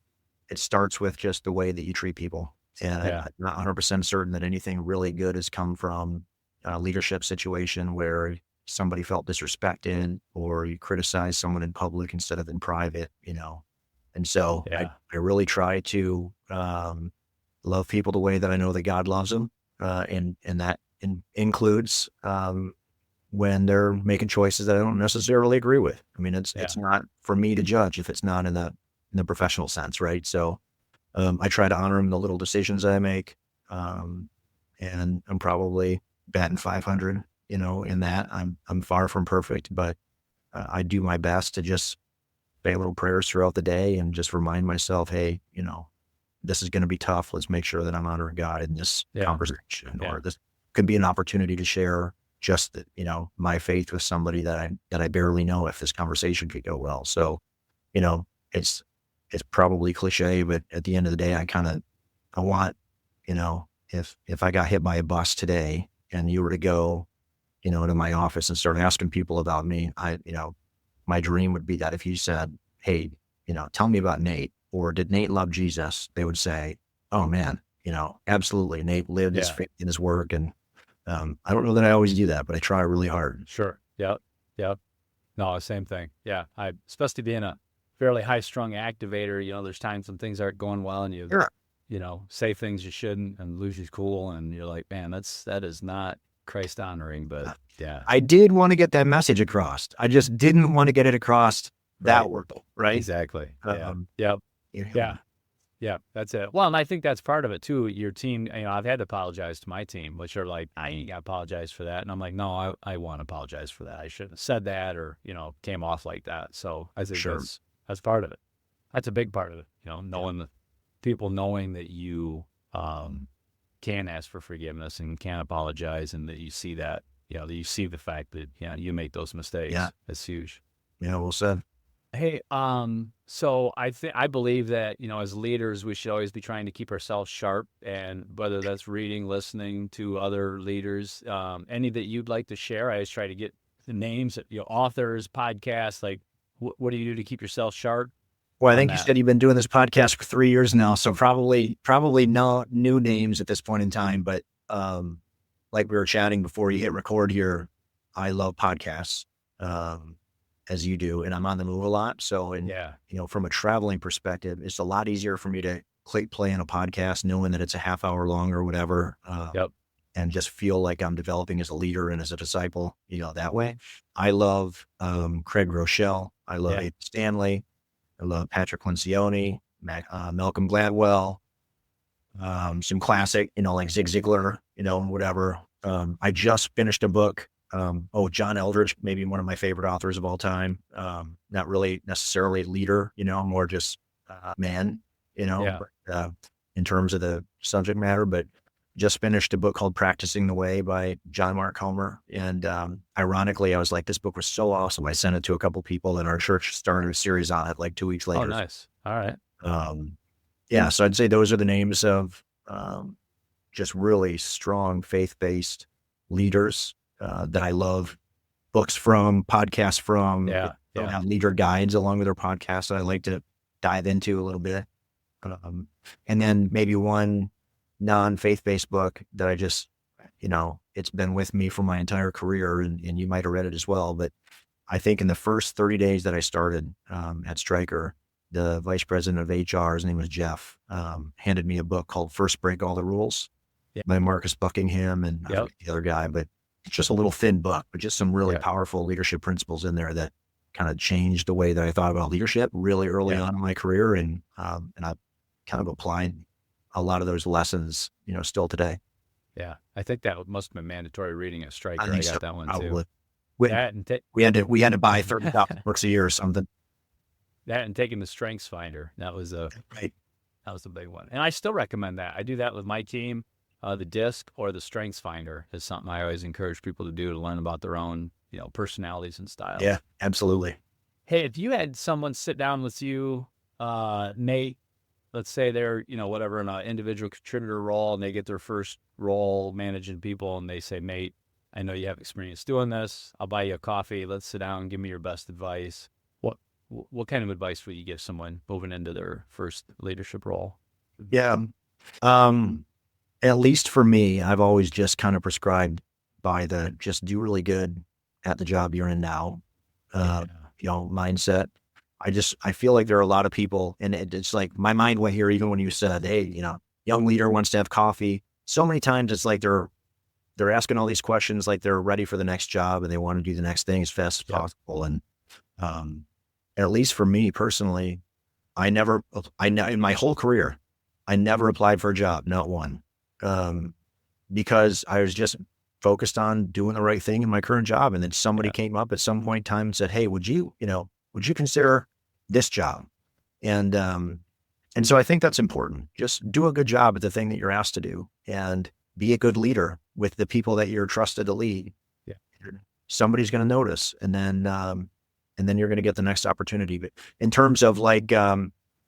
it starts with just the way that you treat people. And I'm not 100% certain that anything really good has come from a leadership situation where somebody felt disrespected or you criticize someone in public instead of in private, And so I really try to love people the way that I know that God loves them. And that includes when they're making choices that I don't necessarily agree with. I mean, it's not for me to judge if it's not in the professional sense, right? So I try to honor them in the little decisions that I make, and I'm probably batting 500, in that. I'm far from perfect, but I do my best to just say little prayers throughout the day and just remind myself, hey, this is going to be tough. Let's make sure that I'm honoring God in this conversation, or this could be an opportunity to share just, my faith with somebody that I barely know if this conversation could go well. So, it's probably cliche, but at the end of the day, I want, if I got hit by a bus today and you were to go, to my office and start asking people about me, my dream would be that if you said, hey, tell me about Nate, or did Nate love Jesus? They would say, oh man, absolutely. Nate lived his faith in his work. And I don't know that I always do that, but I try really hard. Sure. Yep. No, same thing. Yeah. Especially being a fairly high strung activator, there's times when things aren't going well and you say things you shouldn't and lose your cool. And you're like, man, that is not Christ honoring, but yeah. I did want to get that message across. I just didn't want to get it across that word, right? Exactly. Yeah, that's it. Well, and I think that's part of it too. Your team, I've had to apologize to my team, which are like, I ain't got to apologize for that. And I'm like, no, I want to apologize for that. I shouldn't have said that or, came off like that. So I think that's part of it. That's a big part of it, knowing the people knowing that you can ask for forgiveness and can apologize, and that you see that, that you see the fact that, you make those mistakes. Yeah. That's huge. Yeah, well said. Hey, so I believe that, as leaders, we should always be trying to keep ourselves sharp, and whether that's reading, listening to other leaders, any that you'd like to share. I always try to get the names of, authors, podcasts, like what do you do to keep yourself sharp Well, I on think you that? said you've been doing this podcast for 3 years now, so probably no new names at this point in time. But like we were chatting before you hit record here, I love podcasts, um, as you do, and I'm on the move a lot. So, Yeah. from a traveling perspective, it's a lot easier for me to click play on a podcast, knowing that it's a half hour long or whatever, Yep. and just feel like I'm developing as a leader and as a disciple, that way. I love Craig Rochelle. I love Yeah. Abe Stanley. I love Patrick Lencioni, Malcolm Gladwell, some classic, like Zig Ziglar, whatever. I just finished a book. John Eldredge, maybe one of my favorite authors of all time. Not really necessarily leader, more just man, Yeah. in terms of the subject matter, but just finished a book called Practicing the Way by John Mark Comer. And ironically, I was like, this book was so awesome. I sent it to a couple people, and our church started a series on it like 2 weeks Oh, later. nice. All right. Um, yeah, so I'd say those are the names of just really strong faith-based leaders that I love books from, podcasts from. Yeah. They'll Yeah. have leader guides along with their podcasts that I like to dive into a little bit. Um, and then maybe one non-faith-based book that I just, it's been with me for my entire career, and you might have read it as well. But I think in the first 30 days that I started at Stryker, the vice president of HR, his name was Jeff, handed me a book called First Break All the Rules Yeah. by Marcus Buckingham and I Yep. forget the other guy, but it's just a little thin book, but just some really Yeah. powerful leadership principles in there that kind of changed the way that I thought about leadership really early Yeah. on in my career. And I kind of applied a lot of those lessons, still today. Yeah. I think that must have been mandatory reading at Stryker. I I think so. got that one too. Probably. We, That and we had to buy 30,000 books a year or something. that and taking the Strengths Finder. Right. That was a big one. And I still recommend that. I do that with my team. The disc or the Strengths Finder is something I always encourage people to do to learn about their own, personalities and styles. Yeah, absolutely. Hey, if you had someone sit down with you, Nate, let's say they're, whatever, in an individual contributor role, and they get their first role managing people, and they say, Nate, I know you have experience doing this. I'll buy you a coffee. Let's sit down and give me your best advice. What kind of advice would you give someone moving into their first leadership role? Yeah. At least for me, I've always just kind of prescribed by the just do really good at the job you're in now, Yeah. mindset. I feel like there are a lot of people, and it's like my mind went here even when you said, hey, young leader wants to have coffee. So many times it's like they're asking all these questions like they're ready for the next job and they want to do the next thing as fast as possible. And at least for me personally, in my whole career, I never applied for a job, not one, because I was just focused on doing the right thing in my current job. And then somebody came up at some point in time and said, hey, would you consider this job? And so I think that's important. Just do a good job at the thing that you're asked to do and be a good leader with the people that you're trusted to lead. Yeah. Somebody's going to notice, and then you're going to get the next opportunity. But in terms of like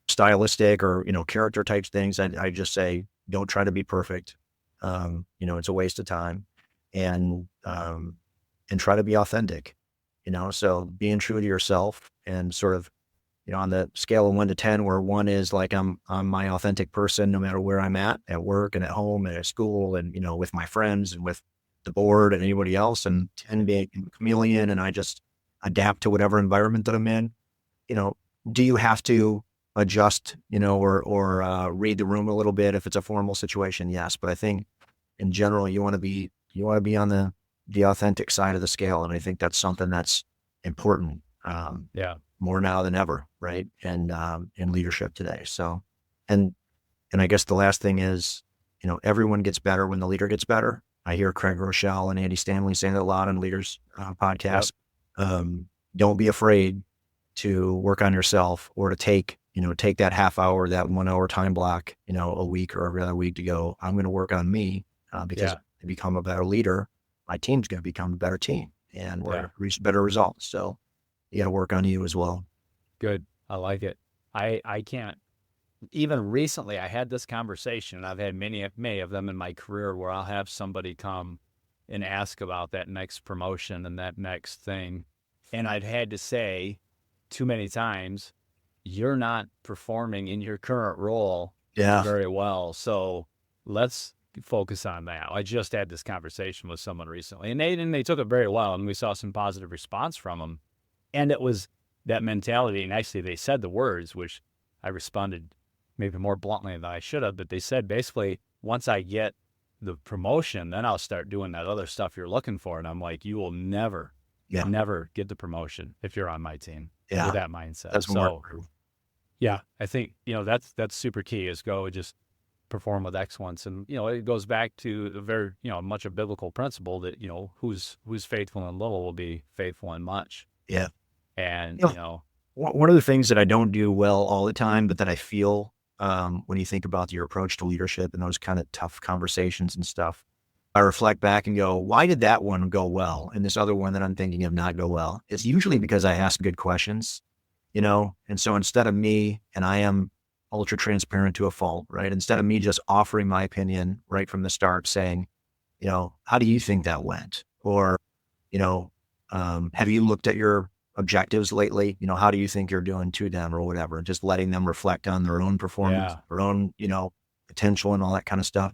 stylistic or character types things, I just say don't try to be perfect. It's a waste of time, and try to be authentic. So being true to yourself and sort of on the scale of 1 to 10, where 1 is like I'm my authentic person no matter where I'm at work and at home and at school and with my friends and with the board and anybody else, and 10 being a chameleon and I just adapt to whatever environment that I'm in. Do you have to adjust, or read the room a little bit if it's a formal situation? Yes, but I think in general you want to be on the authentic side of the scale, and I think that's something that's important. More now than ever, right? And in leadership today. So, and I guess the last thing is, everyone gets better when the leader gets better. I hear Craig Rochelle and Andy Stanley saying that a lot on leaders podcasts. Don't be afraid to work on yourself or to take that half hour, that 1 hour time block, a week or every other week to go, I'm going to work on me because to become a better leader, my team's going to become a better team and we're going to reach better results. So you got to work on you as well. Good. I like it. I can't, even recently I had this conversation, and I've had many of them in my career, where I'll have somebody come and ask about that next promotion and that next thing. And I've had to say too many times, you're not performing in your current role Yeah. very well. So let's focus on that. I just had this conversation with someone recently, and they took it very well, and we saw some positive response from them. And it was that mentality. And actually, they said the words, which I responded maybe more bluntly than I should have, but they said basically, once I get the promotion, then I'll start doing that other stuff you're looking for. And I'm like, you will never, Yeah. never get the promotion if you're on my team Yeah. with that mindset. That's So more. yeah, I think, that's super key, is go just perform with excellence. And, it goes back to the very, much a biblical principle that, who's faithful in little will be faithful in much. Yeah. And, One of the things that I don't do well all the time, but that I feel when you think about your approach to leadership and those kind of tough conversations and stuff, I reflect back and go, why did that one go well? And this other one that I'm thinking of not go well? It's usually because I ask good questions, and so instead of me, and I am ultra transparent to a fault, right? Instead of me just offering my opinion right from the start, saying, how do you think that went? Or, have you looked at your objectives lately? How do you think you're doing to them, or whatever? Just letting them reflect on their own performance, Yeah. their own, potential and all that kind of stuff.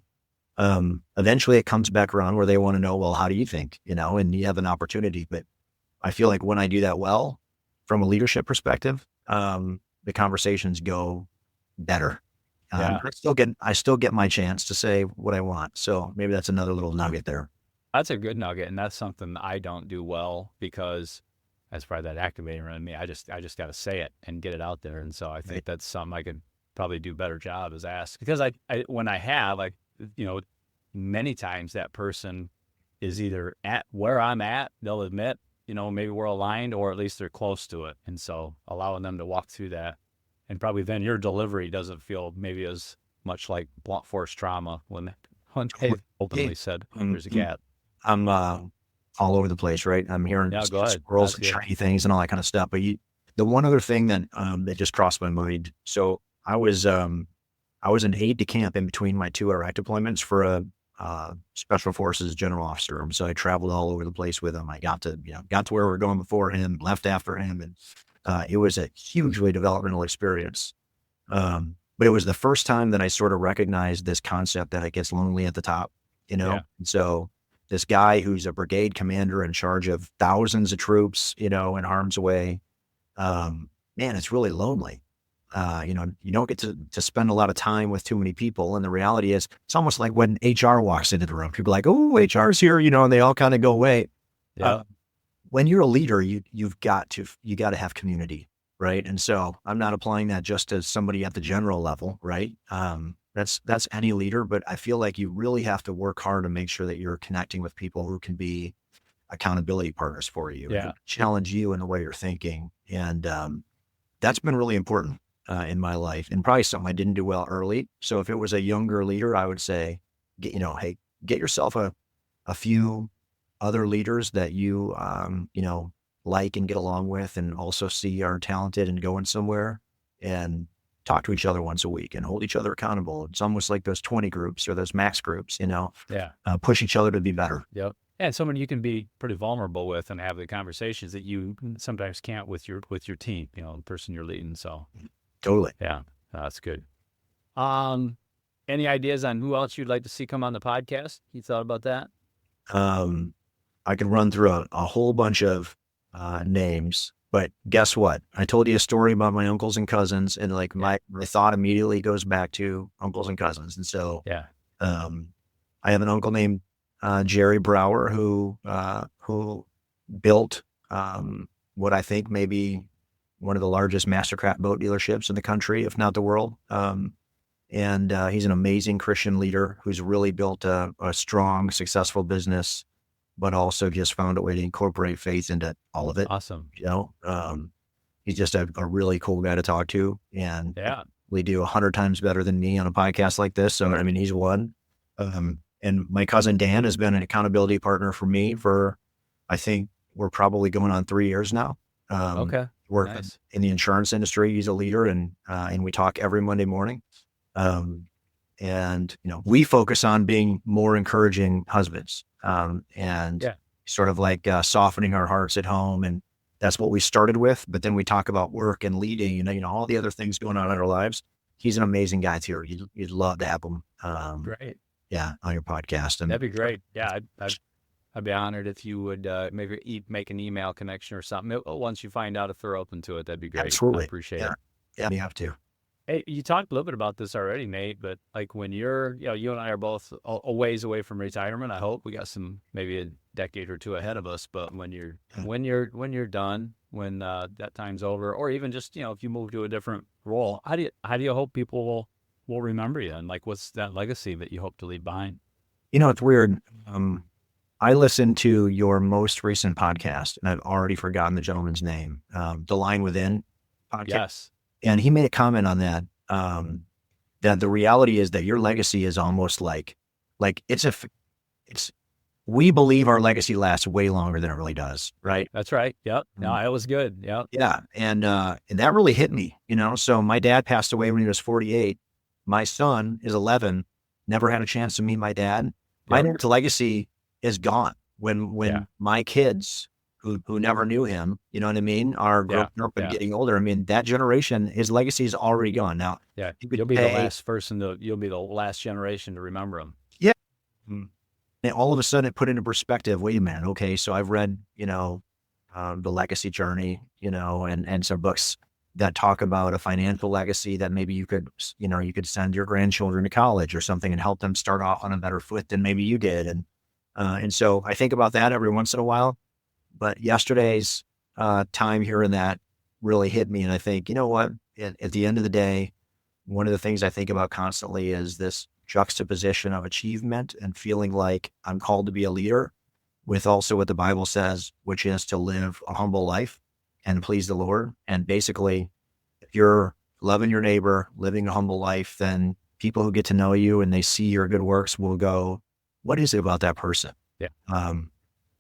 Eventually it comes back around where they want to know, well, how do you think, and you have an opportunity. But I feel like when I do that well, from a leadership perspective, the conversations go better. Yeah. I still get my chance to say what I want. So maybe that's another little nugget there. That's a good nugget. And that's something I don't do well, because as probably that activator in me, I just got to say it and get it out there. And so I think that's something I could probably do a better job, is ask, because I when I have, like, many times that person is either at where I'm at, they'll admit, maybe we're aligned, or at least they're close to it. And so allowing them to walk through that, and probably then your delivery doesn't feel maybe as much like blunt force trauma when they openly said, there's a gap. I'm all over the place, right? I'm hearing Yeah, go ahead. squirrels and shiny things and all that kind of stuff. But the one other thing that just crossed my mind. So I was an aide de camp in between my two Iraq deployments for a Special Forces general officer. So I traveled all over the place with him. I got to where we were going before him, left after him, and it was a hugely developmental experience. But it was the first time that I sort of recognized this concept that it gets lonely at the top, Yeah. And so this guy who's a brigade commander in charge of thousands of troops, in harm's way, man, it's really lonely. You don't get to spend a lot of time with too many people. And the reality is, it's almost like when HR walks into the room, people are like, oh, HR's here, and they all kind of go away. Yeah. When you're a leader, you got to have community, right? And so I'm not applying that just as somebody at the general level, right? That's any leader, but I feel like you really have to work hard to make sure that you're connecting with people who can be accountability partners for you, Yeah. challenge you in the way you're thinking. And that's been really important in my life, and probably something I didn't do well early. So if it was a younger leader, I would say, hey, get yourself a few other leaders that you, like and get along with, and also see are talented and going somewhere, and talk to each other once a week and hold each other accountable. It's almost like those 20 groups or those max groups, Yeah. push each other to be better. Yep. And someone you can be pretty vulnerable with and have the conversations that you sometimes can't with your team, the person you're leading. So Totally. yeah, that's good. Any ideas on who else you'd like to see come on the podcast? You thought about that? I can run through a whole bunch of names, but guess what? I told you a story about my uncles and cousins, and like my thought immediately goes back to uncles and cousins. And so Yeah. I have an uncle named Jerry Brower who built what I think may be one of the largest Mastercraft boat dealerships in the country, if not the world. And he's an amazing Christian leader who's really built a strong, successful business, but also just found a way to incorporate faith into all of it. Awesome. He's just a really cool guy to talk to, and Yeah. we do 100 times better than me on a podcast like this. So, I mean, he's one. And my cousin Dan has been an accountability partner for me for, I think we're probably going on 3 years now. Okay. work Nice. in the insurance industry. He's a leader, and we talk every Monday morning. And we focus on being more encouraging husbands, and Yeah. sort of like softening our hearts at home. And that's what we started with. But then we talk about work and leading, and all the other things going on in our lives. He's an amazing guy too. You'd love to have him. Great. Yeah, on your podcast. And That'd be great. Yeah. I'd be honored if you would maybe make an email connection or something. Once you find out if they're open to it, that'd be great. absolutely, I appreciate yeah, it. yeah, you have to. Hey, you talked a little bit about this already, Nate, but like when you're, you and I are both a ways away from retirement. I hope we got maybe a decade or two ahead of us. But when you're done, when that time's over, or even just if you move to a different role, how do you hope people will remember you, and like what's that legacy that you hope to leave behind? It's weird. I listened to your most recent podcast, and I've already forgotten the gentleman's name. The Line Within podcast. Yes. And he made a comment on that, that the reality is that your legacy is almost like we believe our legacy lasts way longer than it really does. Right. That's right. Yep. No, it was good. Yep. Yeah. And that really hit me, so my dad passed away when he was 48. My son is 11, never had a chance to meet my dad. My dad's legacy is gone when my kids who never knew him, you know what I mean, are growing up and getting older. I mean, that generation, his legacy is already gone. Now, you'll be the last person you'll be the last generation to remember him. Yeah. And all of a sudden it put into perspective, wait a minute. Okay. So I've read, The Legacy Journey, and some books that talk about a financial legacy that maybe you could send your grandchildren to college or something and help them start off on a better foot than maybe you did. And so I think about that every once in a while. But yesterday's time here and that really hit me. And I think, what, at the end of the day, one of the things I think about constantly is this juxtaposition of achievement and feeling like I'm called to be a leader with also what the Bible says, which is to live a humble life and please the Lord. And basically, if you're loving your neighbor, living a humble life, then people who get to know you and they see your good works will go, what is it about that person? Yeah.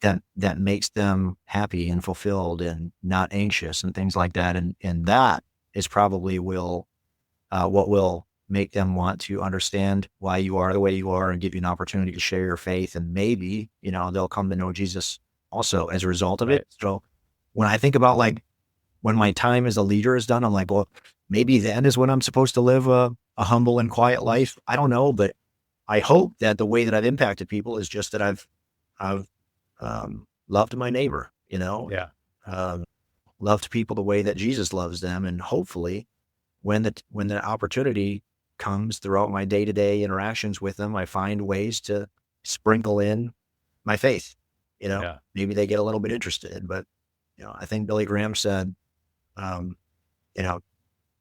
That makes them happy and fulfilled and not anxious and things like that. And that is probably what will make them want to understand why you are the way you are and give you an opportunity to share your faith. And maybe, they'll come to know Jesus also as a result of it. So when I think about when my time as a leader is done, I'm like, well, maybe then is when I'm supposed to live a humble and quiet life. I don't know, but I hope that the way that I've impacted people is just that I've loved my neighbor, loved people the way that Jesus loves them. And hopefully when the opportunity comes throughout my day-to-day interactions with them, I find ways to sprinkle in my faith, maybe they get a little bit interested, but, I think Billy Graham said,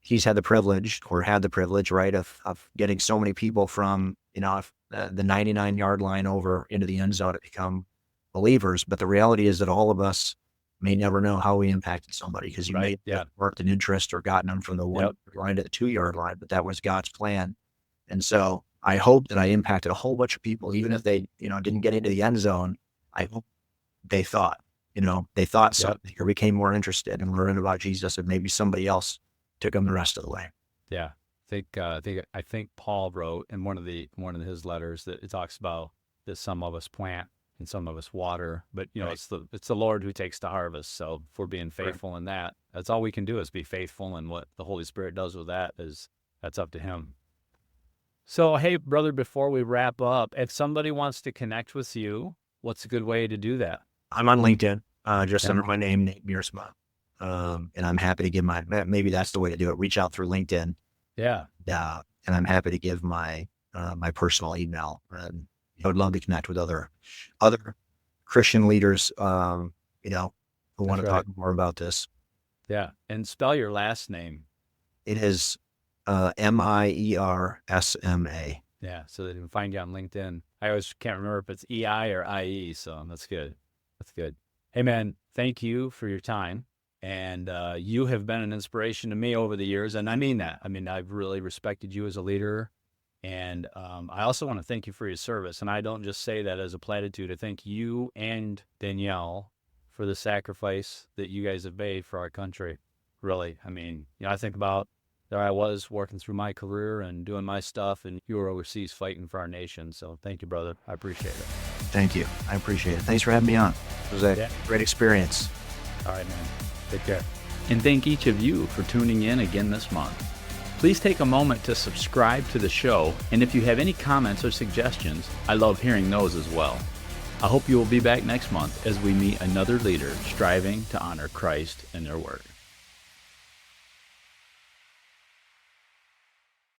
he's had the privilege, right, of getting so many people from, the 99-yard line over into the end zone to become believers. But the reality is that all of us may never know how we impacted somebody because you may have worked an interest or gotten them from the 1 line to the 2-yard line, but that was God's plan. And so I hope that I impacted a whole bunch of people, even if they, didn't get into the end zone. I hope they thought something or became more interested in learning about Jesus, and maybe somebody else took them the rest of the way. Yeah. I think Paul wrote in one of his letters that it talks about that some of us plant and some of us water, but it's the Lord who takes the harvest. So if we're being faithful in that, that's all we can do is be faithful. And what the Holy Spirit does with that's up to him. So, hey, brother, before we wrap up, if somebody wants to connect with you, what's a good way to do that? I'm on LinkedIn, just under my name, Nate Miersma. And I'm happy to give maybe that's the way to do it. Reach out through LinkedIn. Yeah. And I'm happy to give my personal email. And I would love to connect with other Christian leaders, who want to talk more about this. Yeah. And spell your last name. It is Miersma. Yeah. So they can find you on LinkedIn. I always can't remember if it's EI or IE. So that's good. That's good. Hey, man, thank you for your time. And you have been an inspiration to me over the years. And I mean that. I mean, I've really respected you as a leader. And I also want to thank you for your service. And I don't just say that as a platitude. I thank you and Danielle for the sacrifice that you guys have made for our country. really. I mean, I think about there I was working through my career and doing my stuff, and you were overseas fighting for our nation. So thank you, brother. I appreciate it. Thank you. I appreciate it. Thanks for having me on. It was a great experience. All right, man. Take care. And thank each of you for tuning in again this month. Please take a moment to subscribe to the show, and if you have any comments or suggestions, I love hearing those as well. I hope you will be back next month as we meet another leader striving to honor Christ in their work.